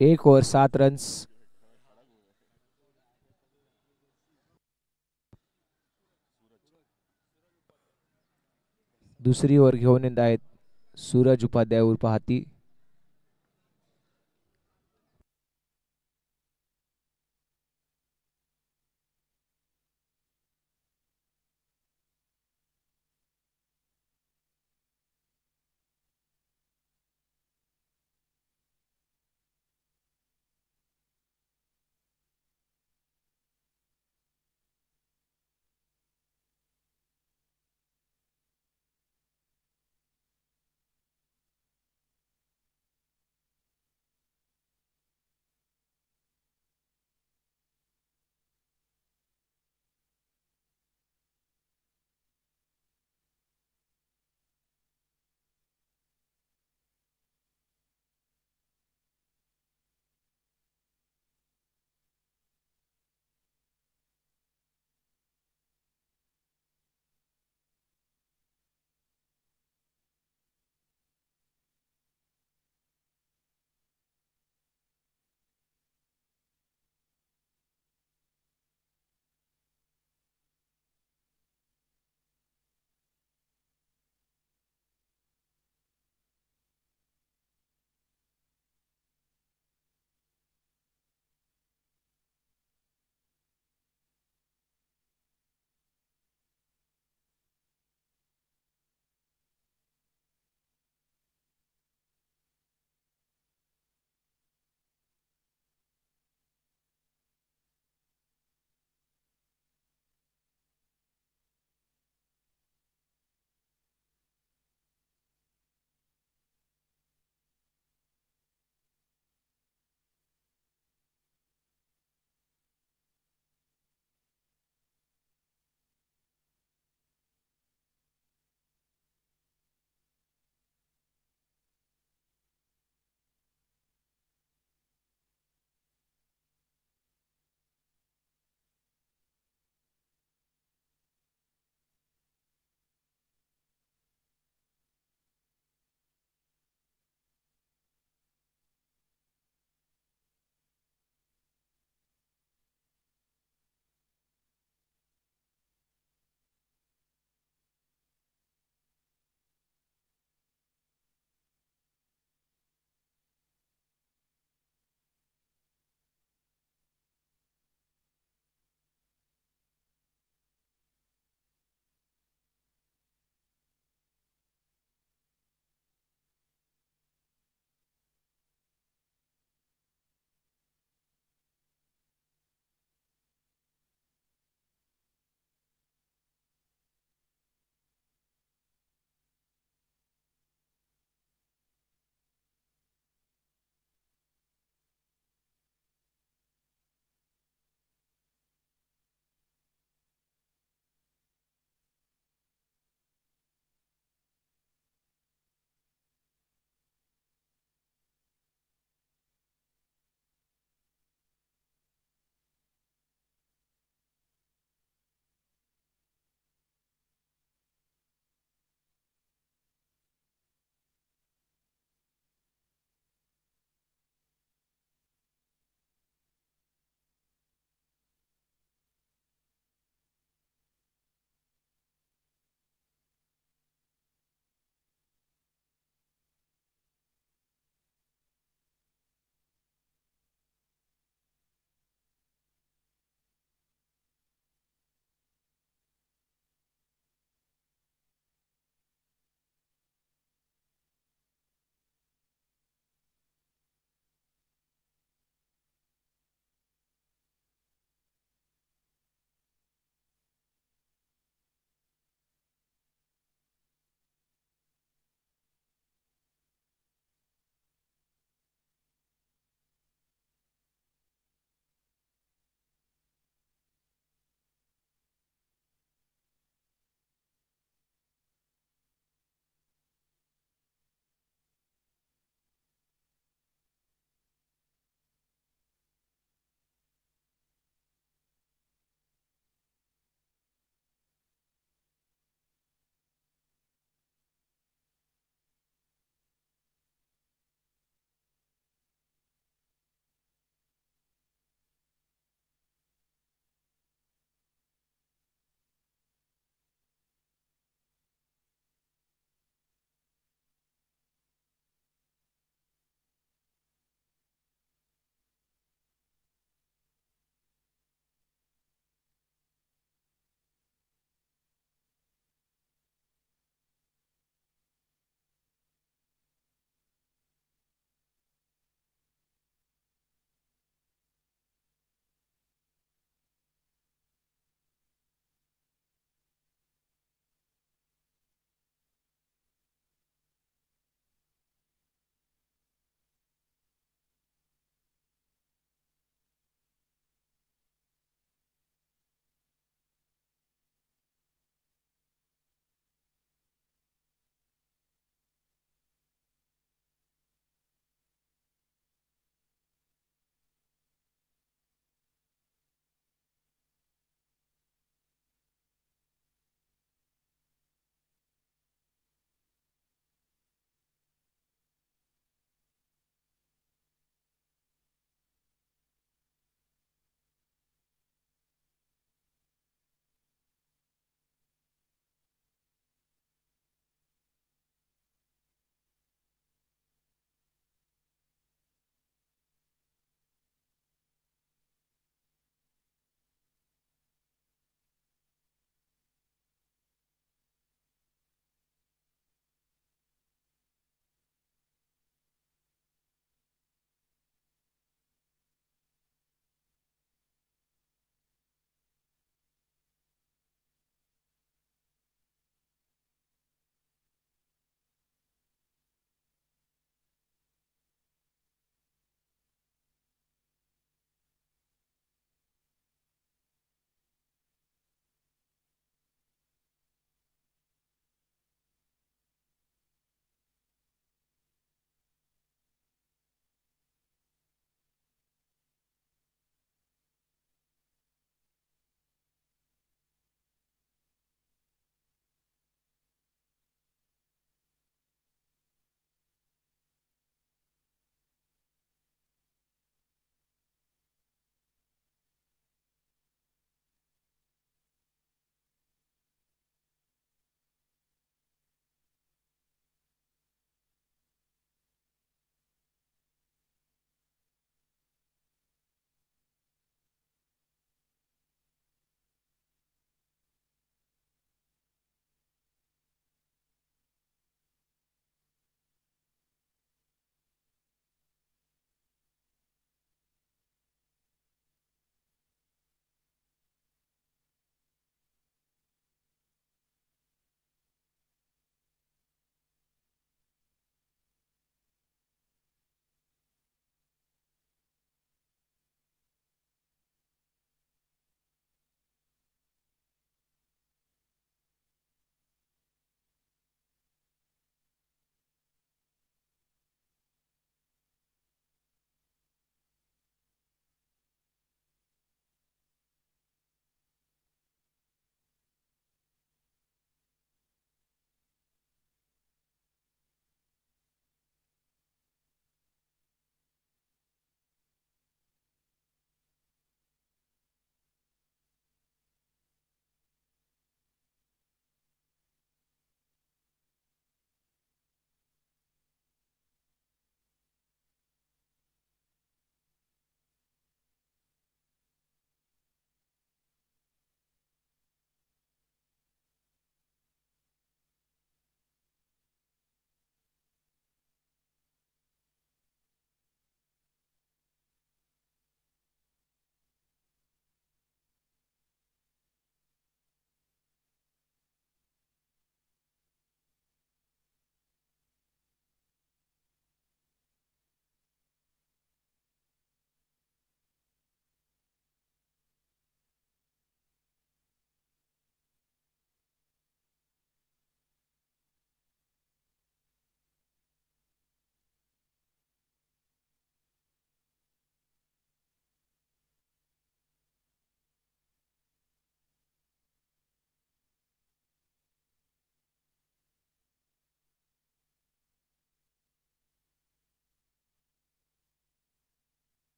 एक over 7 runs. दुसरी over घेऊन येत आहेत सूरज उपाध्याय उर्फ हाती.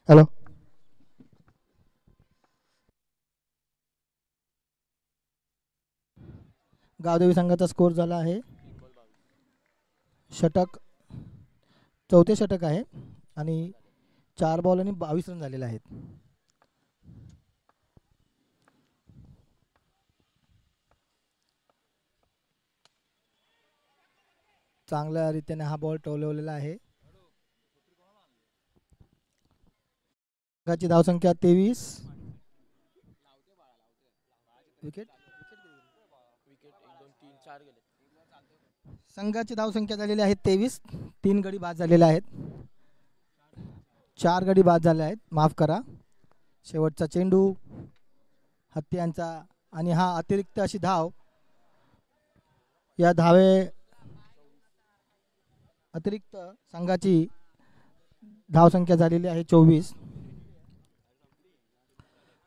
हॅलो. गावदेवी संघाचा स्कोर झाला आहे षटक, चौथे षटक आहे आणि 4 बॉल आणि 22 रन झालेले आहेत. चांगल्या रीतीने हा बॉल टोलवलेला आहे. संघाची धावसंख्या 23. विकेट संघाची धावसंख्या झालेली आहे 23. 3 गडी बाद झालेले आहेत, 4 गडी बाद झाले आहेत, माफ करा. शेवटचा चेंडू हत्यांचा आणि हा अतिरिक्त अशी धाव. या अतिरिक्त संघाची धावसंख्या झालेली आहे 24.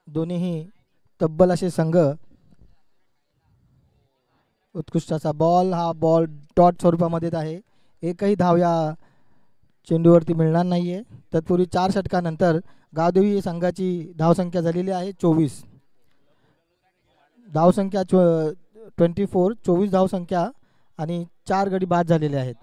दोन्हीही तब्बल असे संघ. उत्कृष्ट असा बॉल, हा बॉल डॉट स्वरूपामध्ये आहे. एकही धाव या चेंडूवरती मिळणार नाहीये. तत्पूर्वी 4 षटकानंतर गावदेवी संघाची धावसंख्या झालेली आहे 24. धावसंख्या 24, 24 धावसंख्या आणि 4 गडी बाद झालेले आहेत.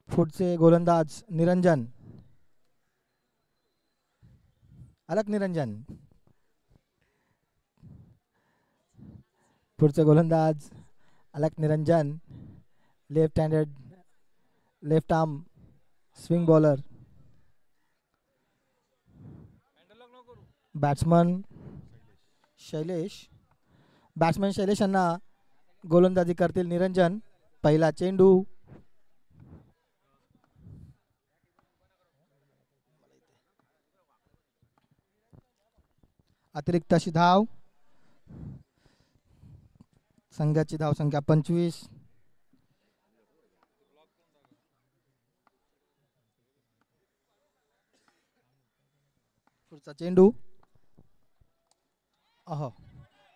पुढचे गोलंदाज निरंजन, अलक निरंजन. पुढचे गोलंदाज Alak Niranjan, left handed, left arm swing bowler. Batsman Shailesh, batsman Shailesh यांना गोलंदाजी करतील निरंजन. पहिला चेंडू, अतिरिक्त अशी धाव. संघाची धावसंख्या 25. पुढचा चेंडू,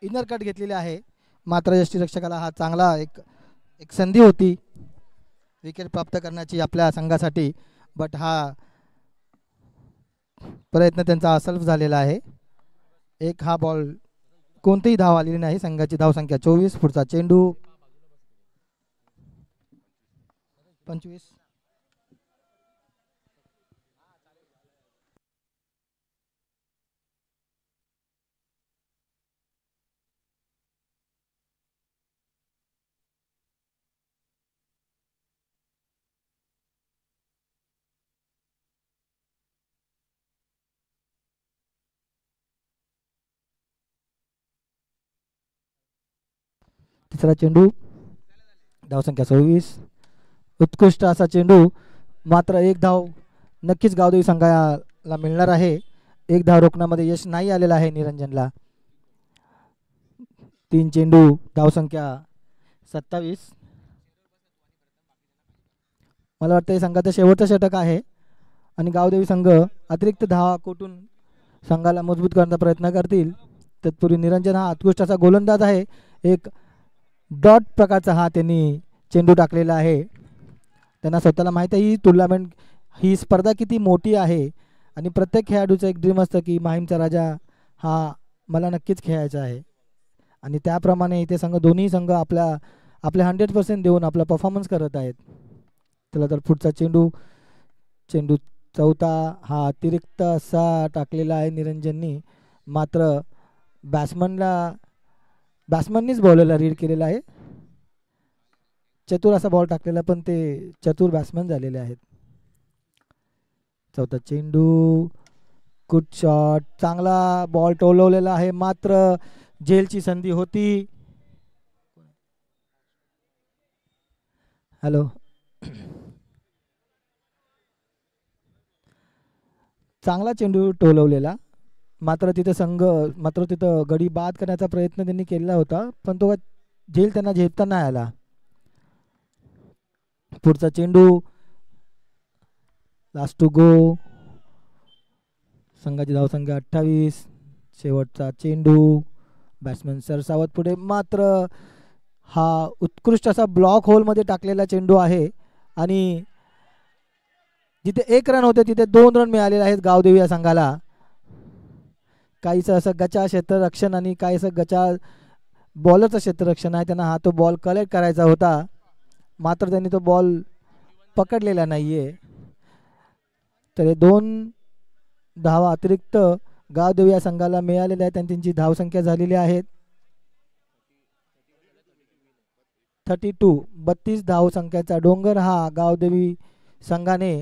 इनर कट घेतलेली आहे, मात्र यष्टीरक्षकाला हा चांगला एक संधी होती विकेट प्राप्त करण्याची आपल्या संघासाठी, बट हा प्रयत्न त्यांचा असफल झालेला आहे. एक हा बॉल, कोणतीही धाव आलेली नाही. संघाची धावसंख्या 24. पुढचा चेंडू 25. तिसरा चेंडू, धावसंख्या 26. उत्कृष्ट असा चेंडू, मात्र एक धाव नक्कीच गावदेवी संघाला मिळणार आहे. एक धाव रोखण्यामध्ये यश नाही आलेला आहे निरंजनला. 3 चेंडू, धावसंख्या 27. मला वाटतं संघाचं शेवटचं षटक आहे आणि गावदेवी संघ अतिरिक्त धावा कोठून संघाला मजबूत करण्याचा प्रयत्न करतील. तत्पूर्वी निरंजन हा उत्कृष्ट असा गोलंदाज आहे. एक डॉट प्रकारचा हा त्यांनी चेंडू टाकलेला आहे. त्यांना स्वतःला माहीत आहे ही टुर्नामेंट, ही स्पर्धा किती मोठी आहे आणि प्रत्येक खेळाडूचं एक ड्रीम असतं की माहीमचा राजा हा मला नक्कीच खेळायचा आहे. आणि त्याप्रमाणे इथे दोन्ही संघ आपल्या 100% देऊन आपला परफॉर्मन्स करत आहेत. चला तर पुढचा चेंडू चौथा, हा अतिरिक्त असा टाकलेला आहे निरंजननी, मात्र बॅट्समननीच बॉलरला रीड केलेला आहे. चतुर असा बॉल टाकलेला, पण ते चतुर बॅट्समन झालेले आहेत. चौथा चेंडू, गुड शॉट, चांगला बॉल टोलवलेला आहे, मात्र झेलची संधी होती. हॅलो. चांगला चेंडू टोलवलेला, मात्र तिथं गडी बाद करण्याचा प्रयत्न त्यांनी केलेला होता, पण तो झेल त्यांना झेलता नाही आला. पुढचा चेंडू, लास्ट टू गो. संघाची धावसंख्या 28. शेवटचा चेंडू, बॅट्समन सरसावत पुढे, मात्र हा उत्कृष्ट असा ब्लॉक होलमध्ये टाकलेला चेंडू आहे आणि जिथे 1 रन होते तिथे 2 रन मिळालेले आहेत गावदेवी या संघाला. काहीसं असं गचा क्षेत्ररक्षण आणि काहीसं गचा बॉलरचं क्षेत्ररक्षण आहे. त्यांना हा तो बॉल कलेक्ट करायचा होता, मात्र त्यांनी तो बॉल पकडलेला नाही आहे. तर हे 2 धावा अतिरिक्त गावदेवी या संघाला मिळालेल्या आहेत आणि त्यांची धावसंख्या झालेली आहेत 32 धावसंख्येचा डोंगर हा गावदेवी संघाने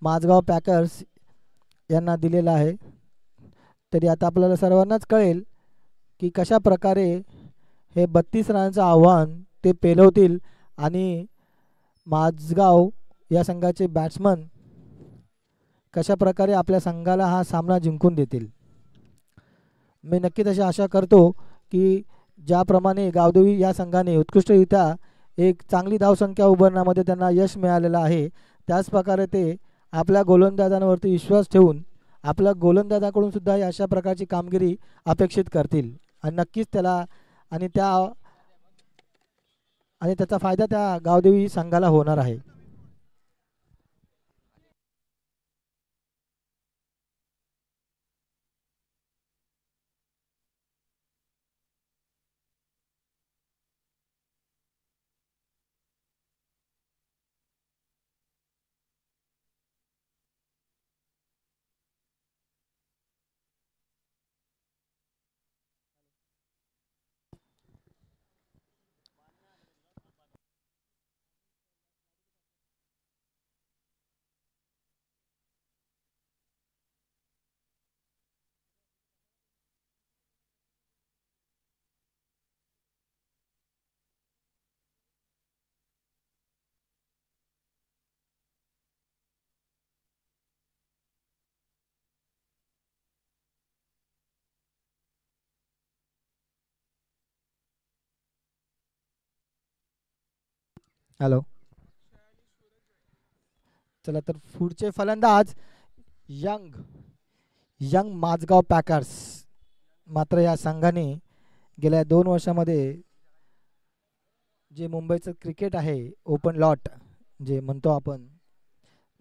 माझगाव पॅकर्स यांना दिलेला आहे. तरी आता आपल्याला सर्वांनाच कळेल की कशा प्रकारे हे 32 रनांचं आव्हान ते पेलवतील आणि माझगाव या संघाचे बॅट्समन कशा प्रकारे आपल्या संघाला हा सामना जिंकून देतील. मी नक्कीच अशी आशा करतो की ज्याप्रमाणे गावदेवी या संघाने उत्कृष्टरित्या एक चांगली धावसंख्या उभारण्यामध्ये त्यांना यश मिळालेलं आहे, त्याच प्रकारे ते आपल्या गोलंदाजांवरती विश्वास ठेवून आपल्या गोलंदाजाकडून सुद्धा अशा प्रकारची कामगिरी अपेक्षित करतील आणि नक्कीच त्याला आणि त्याचा फायदा त्या गावदेवी संघाला होणार आहे. हॅलो, चला तर पुढचे फलंदाज यंग यंग माझगाव पॅकर्स. मात्र या संघाने गेल्या 2 वर्षामध्ये जे मुंबईचं क्रिकेट आहे ओपन लॉट जे म्हणतो आपण,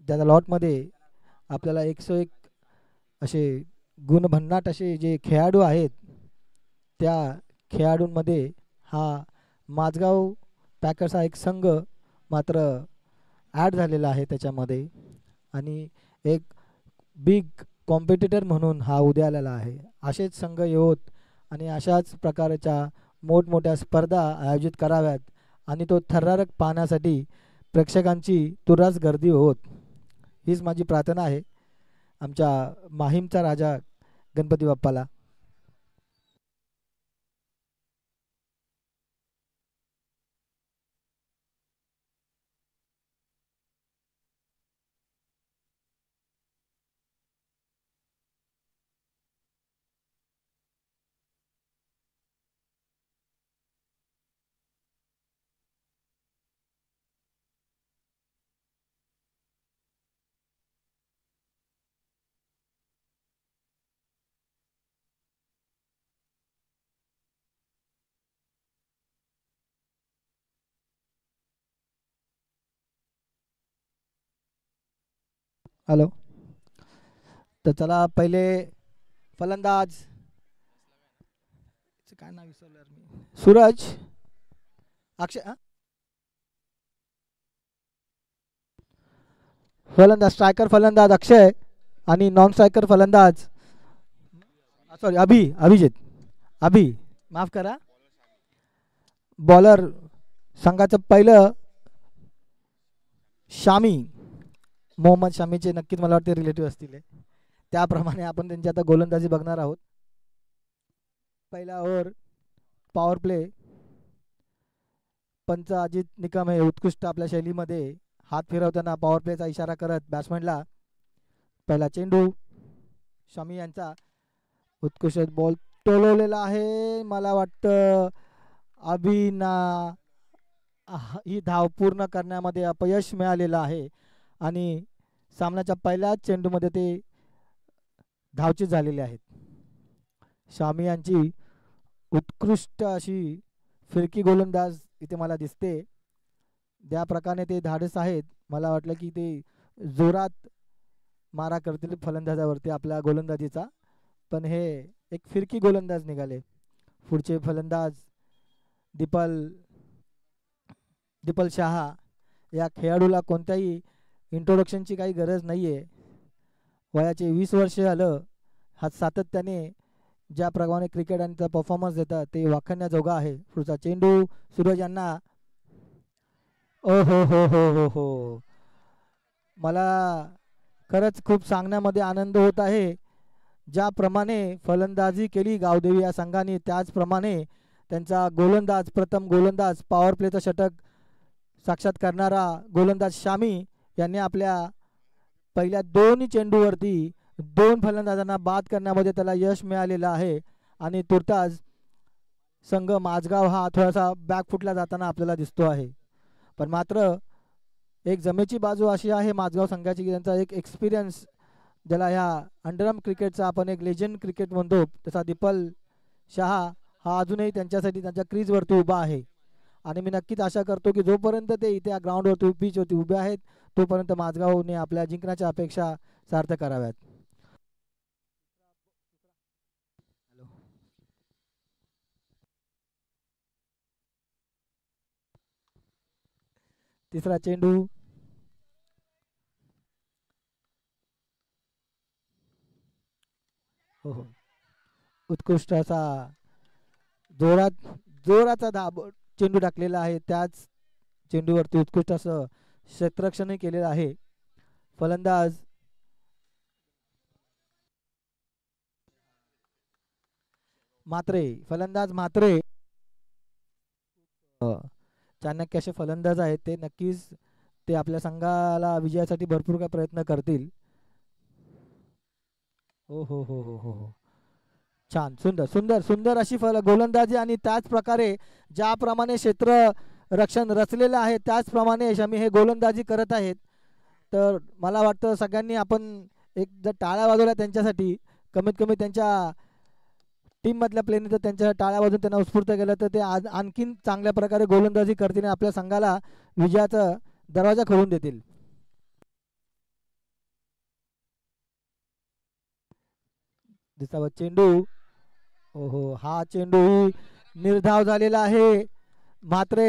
त्या लॉटमध्ये आपल्याला 101 असे गुणभन्नाट असे जे खेळाडू आहेत, त्या खेळाडूंमध्ये हा माझगाव पॅकर्स हा एक संघ मात्र ॲड झालेला आहे त्याच्यामध्ये आणि एक बिग कॉम्पिटिटर म्हणून हा उद्या आलेला आहे. असेच संघ येवोत आणि अशाच प्रकारच्या मोठमोठ्या स्पर्धा आयोजित कराव्यात आणि तो थरारक पाहण्यासाठी प्रेक्षकांची तुर्रास गर्दी होत, हीच माझी प्रार्थना आहे आमच्या माहीमचा राजा गणपती बाप्पाला. हॅलो, तर चला पहिले फलंदाज काय नाव विसरलं मी, सूरज अक्षय फलंदाज स्ट्रायकर फलंदाज अक्षय आणि नॉन स्ट्रायकर फलंदाज सॉरी अभिजित माफ करा. बॉलर संघाचं पहिलं शामी मोहम्मद शामीचे नक्कीच मला वाटते रिलेटिव्ह असतील, त्याप्रमाणे आपण त्यांची आता गोलंदाजी बघणार आहोत. पहिला ओव्हर पॉवर प्ले, पंच अजित निकम हे उत्कृष्ट आपल्या शैलीमध्ये हात फिरवताना पॉवर प्लेचा इशारा करत बॅट्समॅनला पहिला चेंडू शमी यांचा उत्कृष्ट बॉल टोलवलेला आहे. मला वाटतं ही धाव पूर्ण करण्यामध्ये अपयश मिळालेलं आहे आणि सामन्याच्या पहिल्याच चेंडूमध्ये ते धावचीत झालेले आहेत. शामी यांची उत्कृष्ट अशी फिरकी गोलंदाज इथे मला दिसते. ज्या प्रकारे ते धाडस आहेत, मला वाटलं की ते जोरात मारा करतील फलंदाजावरती आपल्या गोलंदाजीचा, पण हे एक फिरकी गोलंदाज निघाले. पुढचे फलंदाज दीपल दीपल शहा. या खेळाडूला कोणत्याही इंट्रोडक्शनची काही गरज नाही आहे. वयाचे 20 वर्ष झालं. हा सातत्याने ज्याप्रमाणे क्रिकेट आणि परफॉर्मन्स देतात ते वाखाणण्याजोगं आहे. पुढचा चेंडू सूरज यांना. ओ हो, मला खरंच खूप सांगण्यामध्ये आनंद होत आहे. ज्याप्रमाणे फलंदाजी केली गावदेवी या संघाने, त्याचप्रमाणे त्यांचा गोलंदाज, प्रथम गोलंदाज, पॉवर प्लेचं षटक साक्षात करणारा गोलंदाज शामी यांनी आपल्या पहिल्या दोन्ही चेंडूवरती 2 फलंदाजांना बाद करण्यामध्ये त्याला यश मिळालेलं आहे. आणि तुर्तास संघ माझगाव हा थोडासा बॅकफुटला जाताना आपल्याला दिसतो आहे. पण मात्र एक जमेची बाजू अशी आहे माझगाव संघाची की त्यांचा एक एक्सपिरियन्स, ज्याला ह्या अंडरआर्म क्रिकेटचा आपण एक लेजंड क्रिकेट म्हणतो, तसा दीपल शहा हा अजूनही त्यांच्यासाठी त्यांच्या क्रीजवरती उभा आहे. आणि मी नक्कीच आशा करतो की जोपर्यंत ते इथे ग्राउंडवरती पिचवरती उभे आहेत तोपर्यंत माझगावने आपल्या जिंकण्याच्या अपेक्षा सार्थ कराव्यात. तिसरा चेंडू. हो, उत्कृष्ट असा जोराचा चेंडू टाकलेला आहे. त्याच चेंडूवरती उत्कृष्ट असं क्षेत्ररक्षणही केलेलं आहे. फलंदाज म्हात्रे चाणक्य असे फलंदाज आहेत. ते नक्कीच ते आपल्या संघाला विजयासाठी भरपूर काय प्रयत्न करतील. हो, छान, सुंदर अशी गोलंदाजी. आणि त्याच प्रकारे ज्याप्रमाणे क्षेत्र रक्षण रचलेलं आहे त्याचप्रमाणे शमी हे गोलंदाजी करत आहेत. तर मला वाटतं सगळ्यांनी आपण एक जर टाळ्या वाजवल्या त्यांच्यासाठी, कमीत कमी त्यांच्या टीममधल्या प्लेयरनी तर त्यांच्या टाळ्या वाजवून त्यांना उत्स्फूर्त केलं तर ते आज आणखीन चांगल्या प्रकारे गोलंदाजी करतील आणि आपल्या संघाला विजयाचा दरवाजा खोलून देतील. दिसावा चेंडू. हो, हा चेंडू निर्धाव झालेला आहे. मात्र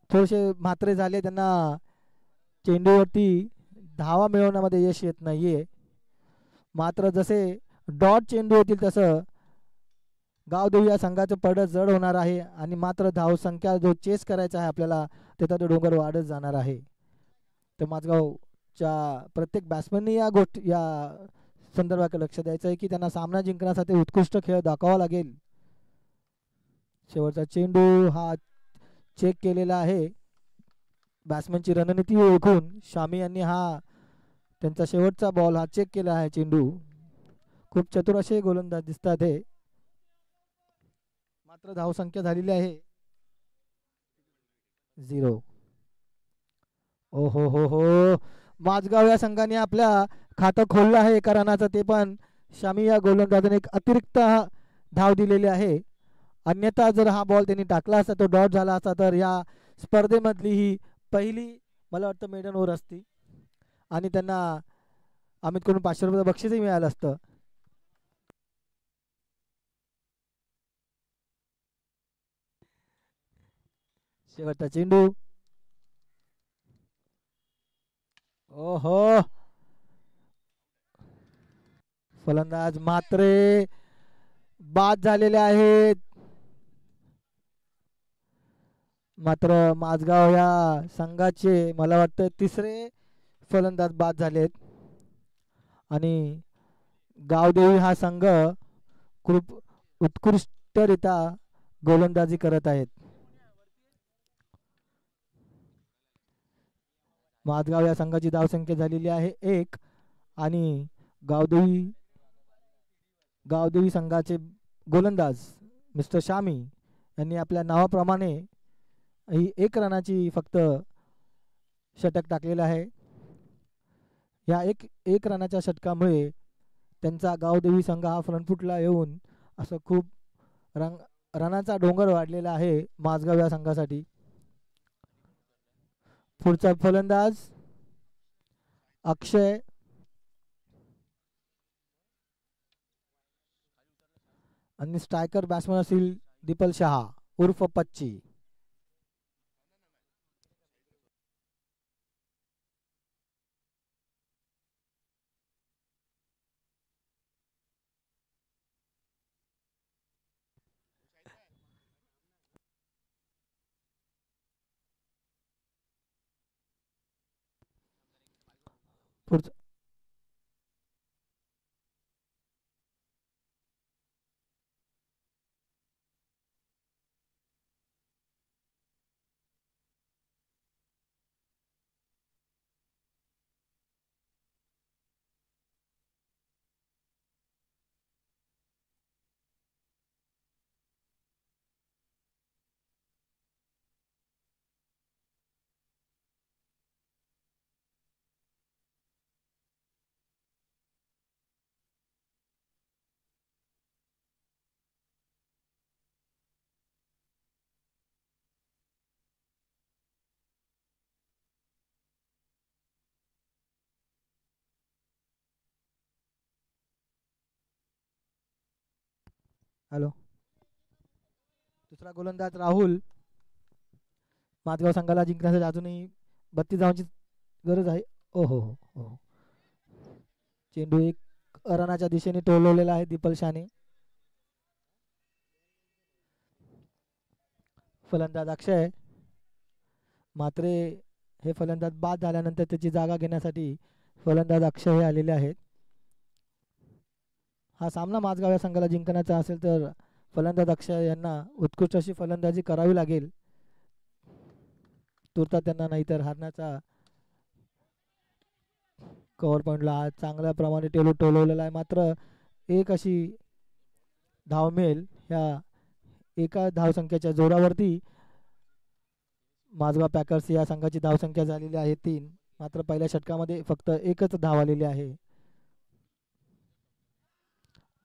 थोडेसे म्हात्रे झाले, त्यांना चेंडूवरती धावा मिळवण्यामध्ये यश येत नाहीये. मात्र जसे डॉट चेंडू होतील तसं गावदेवी या संघाचं पडत जड होणार आहे. आणि मात्र धावसंख्या जो चेस करायचा आहे आपल्याला, त्याचा तो डोंगर वाढत जाणार आहे. तर माझगावच्या प्रत्येक बॅट्समॅननी या संदर्भाकडे लक्ष द्यायचं आहे की त्यांना सामना जिंकण्यासाठी उत्कृष्ट खेळ दाखवावा लागेल. शेवटचा चेंडू हा चेक केलेला आहे. बॅट्समॅनची रणनीती ओळखून शामी यांनी हा त्यांचा शेवटचा बॉल हा चेक केला आहे. चेंडू खूप चतुर असे गोलंदाज दिसतात हे. मात्र धावसंख्या झालेली आहे 0. हो, माझगाव या संघाने आपल्या खातं खोललं आहे एका रनाचं, ते पण शामी या गोलंदाजाने एक अतिरिक्त धाव दिलेली आहे. अन्यथा जर हा बॉल त्यांनी टाकला असता, तो डॉट झाला असता, तर या स्पर्धेमधली ही पहिली मला वाटतं मेडन ओव्हर असती आणि त्यांना अमितकडून 500 रुपये बक्षीसही मिळालं असतं. शेवटचा चेंडू. ओहो, फलंदाज म्हात्रे बाद झालेले आहेत. मात्र माझगाव या संघाचे मला वाटतं तिसरे फलंदाज बाद झालेत आणि गावदेवी हा संघ खूप उत्कृष्टरित्या गोलंदाजी करत आहेत. माझगाव या संघाची धावसंख्या झालेली आहे 1 आणि गावदेवी संघाचे गोलंदाज मिस्टर शामी यांनी आपल्या नावाप्रमाणे ही 1 रनाची फक्त षटक टाकलेलं आहे. या एक रनाच्या षटकामुळे त्यांचा गावदेवी संघ हा फ्रंटफुटला येऊन असं खूप रनाचा डोंगर वाढलेला आहे माझगाव या संघासाठी. पुढचा फलंदाज अक्षय आणि स्ट्रायकर बॅट्समन असतील दीपल शहा उर्फ पच्ची. पुढचा हॅलो, दुसरा गोलंदाज राहुल. माझगाव संघाला जिंकण्यासाठी अजूनही 32 धावांची गरज आहे. ओहो हो हो, चेंडू एक रनाच्या दिशेने टोलवलेला आहे दीपल शाने. फलंदाज अक्षय मात्रे हे फलंदाज बाद झाल्यानंतर त्याची जागा घेण्यासाठी फलंदाज अक्षय हे आलेले आहेत. हा सामना माझगाव या संघाला जिंकण्याचा असेल तर फलंदाज अक्षय यांना उत्कृष्ट अशी फलंदाजी करावी लागेल. तुर्तात त्यांना नाहीतर हारण्याचा कव्हर पॉईंटला चांगल्या प्रमाणे टोलवलेला आहे. मात्र एक अशी धाव मिळेल ह्या एका धावसंख्येच्या जोरावरती माझगाव पॅकर्स या संघाची धावसंख्या झालेली आहे 3. मात्र पहिल्या षटकामध्ये फक्त एकच धाव आलेली आहे.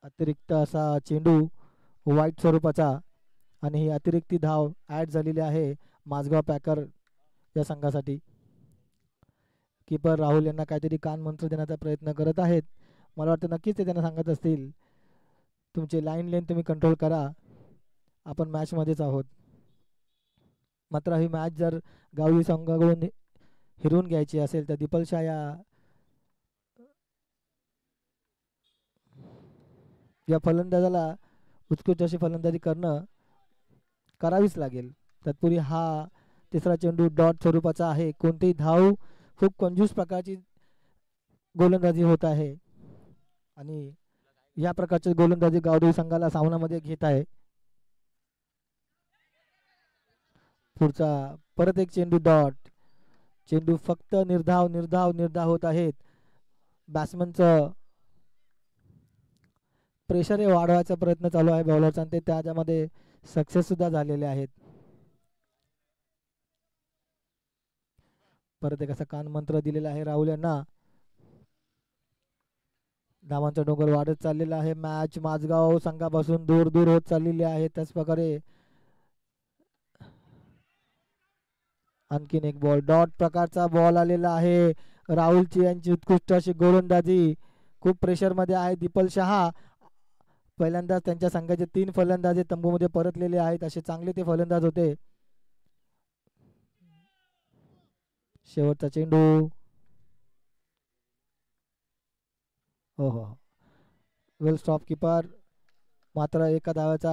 अतिरिक्त असा चेंडू वाईट स्वरूपाचा आणि ही अतिरिक्त धाव ॲड झालेली आहे माझगाव पॅकर या संघासाठी. कीपर राहुल यांना काहीतरी कानमंत्र देण्याचा प्रयत्न करत आहेत. मला वाटतं नक्कीच ते त्यांना सांगत असतील तुमचे लाईन लेन तुम्ही कंट्रोल करा, आपण मॅचमध्येच आहोत. मात्र ही मॅच जर गावली संघाकडून हिरवून घ्यायची असेल तर दीपल शाह या फलंदाजाला उत्कृष्ट अशी फलंदाजी करावीच लागेल. तत्पूर्वी हा तिसरा चेंडू डॉट स्वरूपाचा आहे. कोणतीही धाव खूप कंजूस प्रकारची गोलंदाजी होत आहे आणि या प्रकारची गोलंदाजी गावदेवी संघाला सामन्यामध्ये घेत आहे. पुढचा परत एक चेंडू डॉट. चेंडू फक्त निर्धाव निर्धाव निर्धाव होत आहेत. बॅट्समनचं प्रेशर हे वाढवायचा प्रयत्न चालू आहे बॉलरचा आणि ते त्याच्यामध्ये सक्सेस सुद्धा झालेले आहेत. परत एक असा कानमंत्र दिलेला आहे राहुल यांना. धावांचा डोंगर वाढत चाललेला आहे. मॅच माझगाव संघापासून दूर दूर होत चाललेली आहे. त्याच प्रकारे आणखीन एक बॉल डॉट प्रकारचा बॉल आलेला आहे. राहुलची यांची उत्कृष्ट अशी गोलंदाजी. खूप प्रेशरमध्ये आहे दीपल शहा. पहिल्यांदाच त्यांच्या संघाचे 3 फलंदाज तंबूमध्ये परतलेले आहेत. असे चांगले ते फलंदाज होते. शेवटचा चेंडू. हो हो, वेल स्टॉप कीपर. मात्र एका धावाचा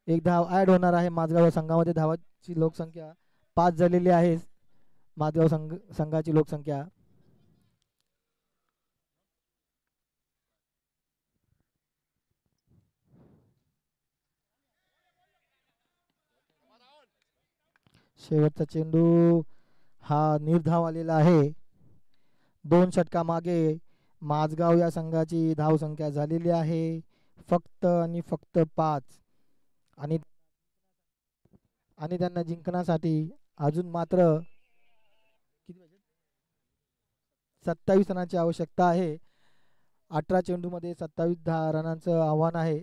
एक धाव ऍड होणार आहे. माझगाव संघामध्ये धावाची लोकसंख्या 5 झालेली आहे. माझगाव संघाची लोकसंख्या. शेवटचा चेंडू हा निर्धाव आलेला आहे. 2 षटका मागे माझगाव या संघाची धावसंख्या झालेली आहे फक्त आणि फक्त 5 आणि त्यांना जिंकण्यासाठी अजून मात्र 27 रनाची आवश्यकता आहे. 18 चेंडूमध्ये 27 रनांचं आव्हान आहे.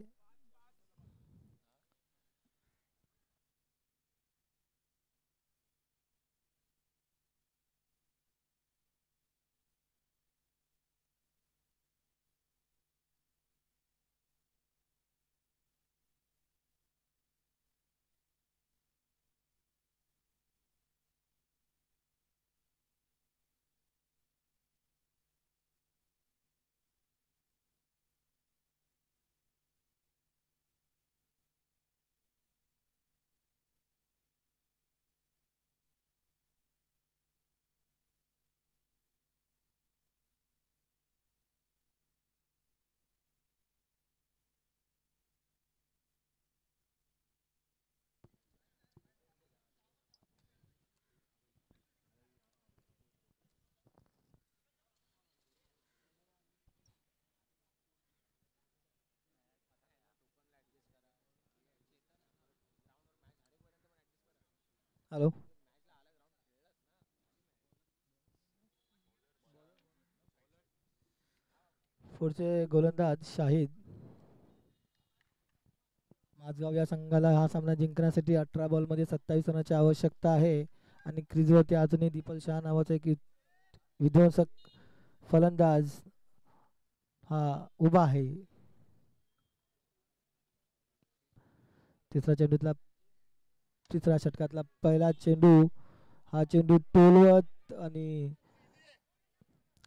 हॅलो. पुढचे गोलंदाज शाहिद. माझगाव या संघाला हा सामना जिंकण्यासाठी 18 बॉलमध्ये 27 रनाची आवश्यकता आहे आणि क्रीजवरती अजूनही दीपल शहा नावाचा एक विध्वंसक फलंदाज हा उभा आहे. तिसऱ्या षटकातला पहिला चेंडू, हा चेंडू टोलवत आणि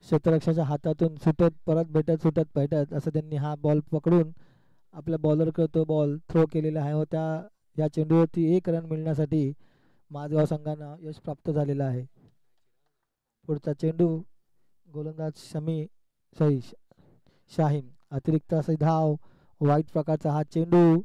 क्षेत्ररक्षाच्या हातातून सुटत भेटत असं त्यांनी हा बॉल पकडून आपल्या बॉलरकडे तो बॉल थ्रो केलेला आहे व या चेंडूवरती 1 रन मिळण्यासाठी माझगाव संघांना यश प्राप्त झालेलं आहे. पुढचा चेंडू गोलंदाज शाहीन, अतिरिक्त असे धाव, वाईट प्रकारचा हा चेंडू.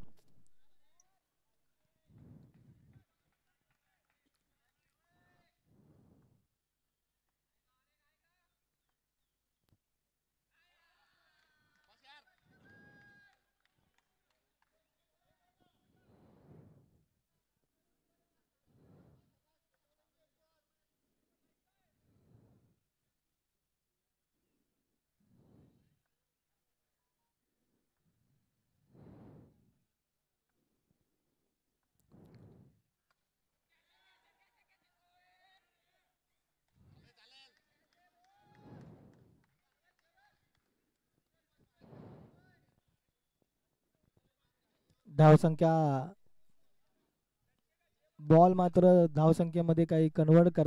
धावसंख्या बॉल मात्र धावसंख्येमध्ये काही कन्वर्ट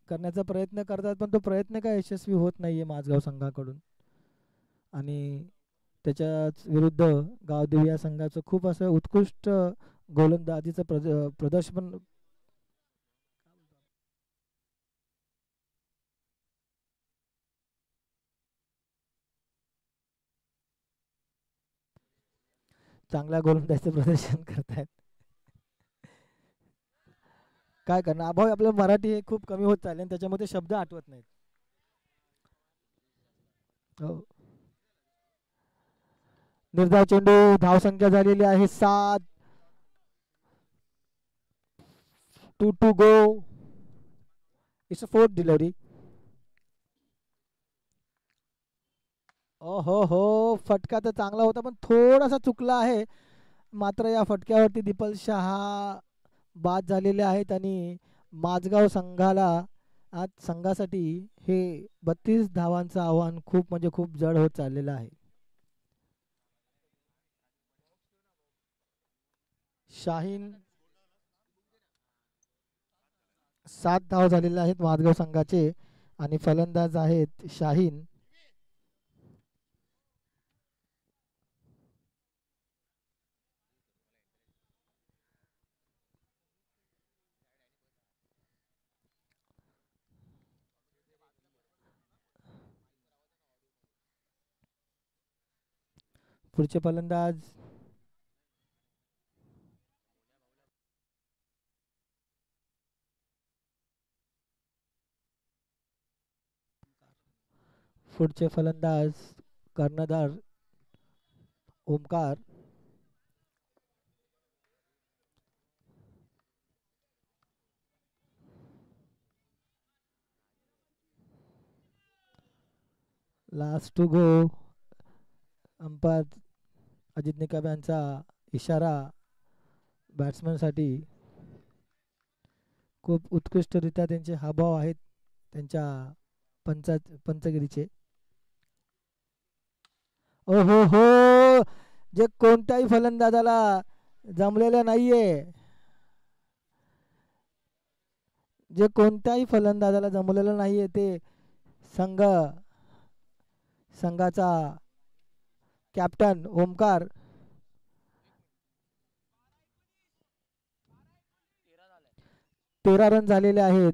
करण्याचा प्रयत्न करतात, पण तो प्रयत्न काय यशस्वी होत नाहीये माझगाव संघाकडून. आणि त्याच्याच विरुद्ध गावदेवी या संघाचं खूप असं उत्कृष्ट गोलंदाजीचं प्रदर्शन चांगल्या गोलंदाजीचं प्रदर्शन करतायत. काय करणार, अभाव आपलं मराठी हे खूप कमी होत चालले आणि त्याच्यामध्ये शब्द आठवत नाहीत. हो. निर्धाव चेंडू, धावसंख्या झालेली आहे 7. 2 to go. It's a fourth delivery. हो हो, फटका तर चांगला होता पण थोडासा चुकला आहे. मात्र या फटक्यावरती दीपल शहा बाद झालेले आहेत आणि माझगाव संघासाठी हे 32 धावांचं आव्हान खूप म्हणजे खूप जड होत चाललेलं आहे. शाहीन 7 धाव झालेले आहेत माझगाव संघाचे आणि फलंदाज आहेत शाहीन. पुढचे फलंदाज कर्णधार Omkar. Last to go. Umpire Ajit Nikam यांचा इशारा बॅट्समनसाठी खूप उत्कृष्टरित्या त्यांचे हावभाव आहेत त्यांच्या पंचगिरीचे. ओ हो, जे कोणत्याही फलंदाजाला जमलेलं नाहीये, जे कोणत्याही फलंदाजाला जमलेलं नाहीये ते संघाचा कॅप्टन ओमकार. तेरा रन झालेले आहेत.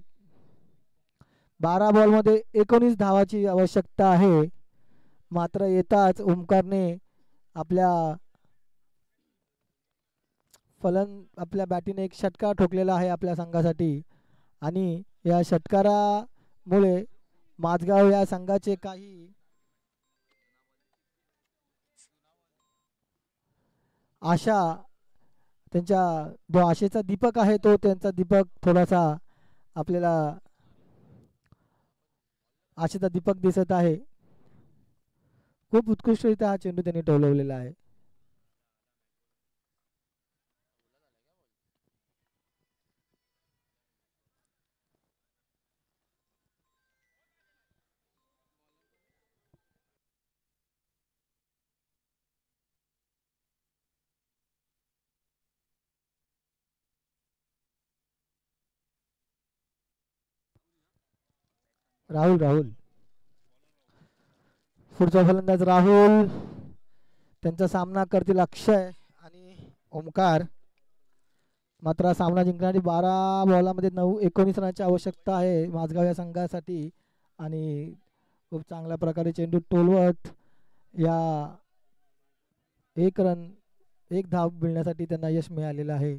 12 बॉलमध्ये 19 धावाची आवश्यकता आहे. मात्र येताच ओमकारने आपल्या बॅटीने एक षटकार ठोकलेला आहे आपल्या संघासाठी आणि या षटकारामुळे माझगाव या संघाचे काही आशा, त्यांच्या जो आशेचा दीपक आहे तो त्यांचा दीपक थोडासा आपल्याला आशेचा दीपक दिसत आहे. खूप उत्कृष्टरित्या हा चेंडू त्यांनी टोलवलेला आहे. राहुल पुढचा फलंदाज राहुल, त्यांचा सामना करतील अक्षय आणि ओमकार. मात्र सामना जिंकण्यासाठी 12 बॉलामध्ये 19 रनाची आवश्यकता आहे माझगाव या संघासाठी आणि खूप चांगल्या प्रकारे चेंडू टोलवत या एक धाव मिळण्यासाठी त्यांना यश मिळालेलं आहे.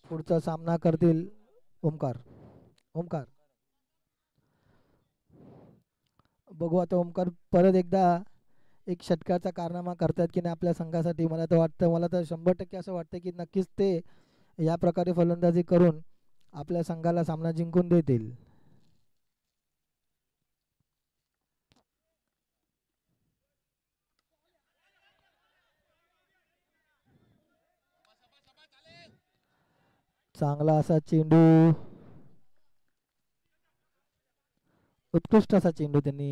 पुढचा सामना करतील ओमकार. बघू आता ओमकार परत एकदा एक षटकाचा कारनामा करतात की नाही आपल्या संघासाठी. मला तर 100% असं वाटतं की नक्कीच ते या प्रकारे फलंदाजी करून आपल्या संघाला सामना जिंकून देतील. चांगला असा चेंडू, उत्कृष्ट असा चेंडू त्यांनी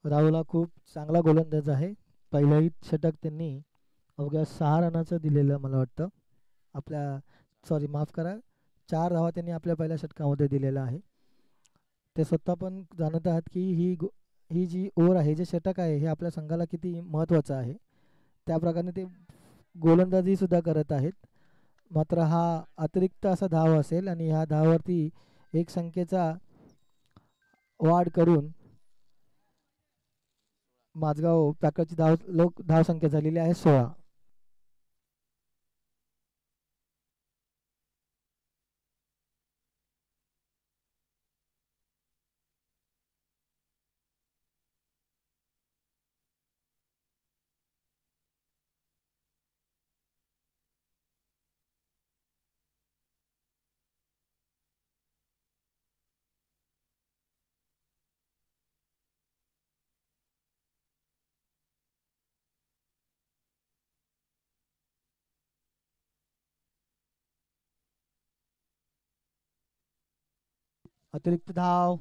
राहुल हा खूप चांगला गोलंदाज आहे. पहिलंही षटक त्यांनी अवघ्या 6 रनाचं दिलेलं मला वाटतं. माफ करा, 4 धावा त्यांनी आपल्या पहिल्या षटकामध्ये दिलेला आहे. ते स्वतः पण जाणत आहात की ही जी ओव्हर आहे, जे षटक आहे, हे आपल्या संघाला किती महत्त्वाचं आहे. त्या प्रकारे ते गोलंदाजी सुद्धा करत आहेत. मात्र हा अतिरिक्त असा धाव असेल आणि ह्या धावावरती एक संख्येचा वाढ करून माझगाव पॅकरची धावसंख्या झालेली आहे 16. अतिरिक्त धाव,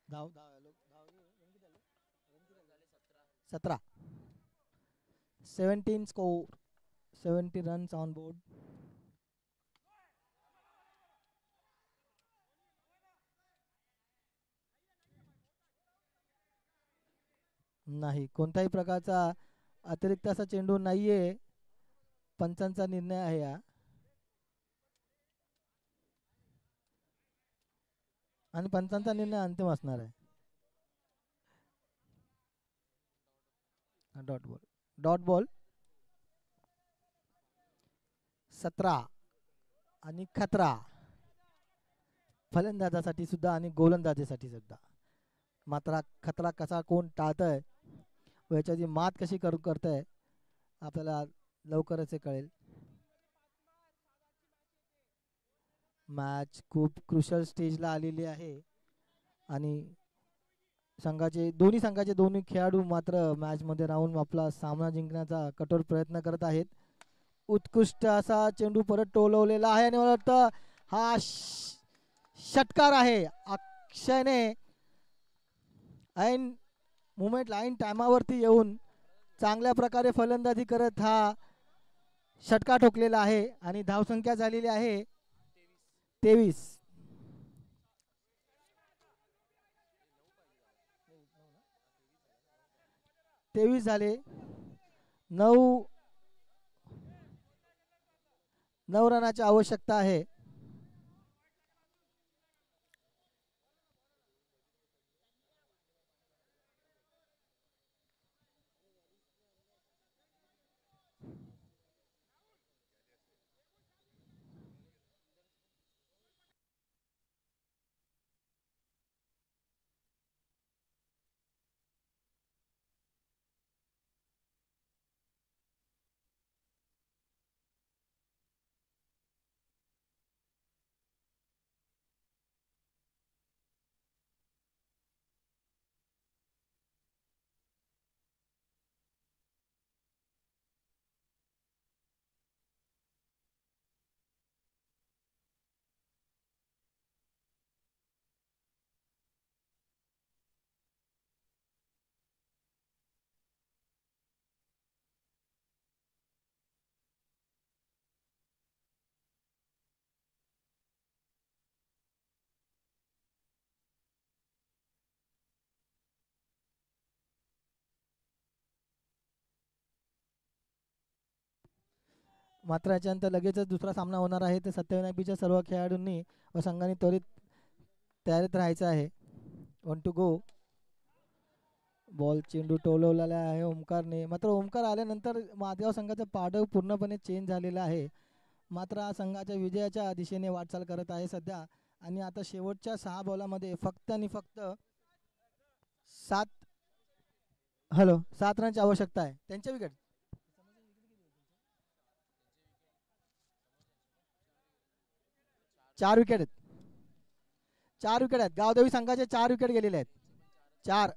धाव 17, 17 स्कोर, 70 रन्स ऑन बोर्ड. नाही, कोणत्याही प्रकारचा अतिरिक्त असा चेंडू नाहीये. पंचांचा निर्णय आहे हा आणि पंचांचा निर्णय अंतिम असणार आहे. डॉट बॉल 17 आणि खतरा फलंदाजासाठी सुद्धा आणि गोलंदाजीसाठी सुद्धा. मात्र खतरा कसा कोण टाळतंय व याच्याची मात कशी करतंय आपल्याला लवकरच हे कळेल. मॅच खूप क्रुशल स्टेजला आलेली आहे आणि दोन्ही संघाचे दोन्ही खेळाडू मात्र मॅच मध्ये राहून आपला सामना जिंकण्याचा कठोर प्रयत्न करत आहेत. उत्कृष्ट असा चेंडू परत टोलवलेला आहे आणि मला वाटतं हा षटकार आहे. अक्षयने ऐन मुमेंटला ऐन टायमावरती येऊन चांगल्या प्रकारे फलंदाजी करत हा षटकार ठोकलेला आहे आणि धावसंख्या झालेली आहे 23. झाले. 9 रनाची आवश्यकता आहे. मात्र याच्यानंतर लगेचच दुसरा सामना होणार आहे. ते 27 सर्व खेळाडूंनी व संघाने त्वरित तयारीत राहायचं आहे. 1 टू गो. बॉल चेंडू टोलवलेला आहे ओमकारने. मात्र ओमकार आल्यानंतर माधव संघाचं पारडं पूर्णपणे चेंज झालेलं आहे. मात्र हा संघाच्या विजयाच्या दिशेने वाटचाल करत आहे सध्या. आणि आता शेवटच्या 6 बॉलामध्ये फक्त आणि फक्त 7 रनची आवश्यकता आहे. त्यांच्या विकेट 4 विकेट आहेत. 4 विकेट आहेत. गावदेवी संघाचे 4 विकेट गेलेले आहेत. 4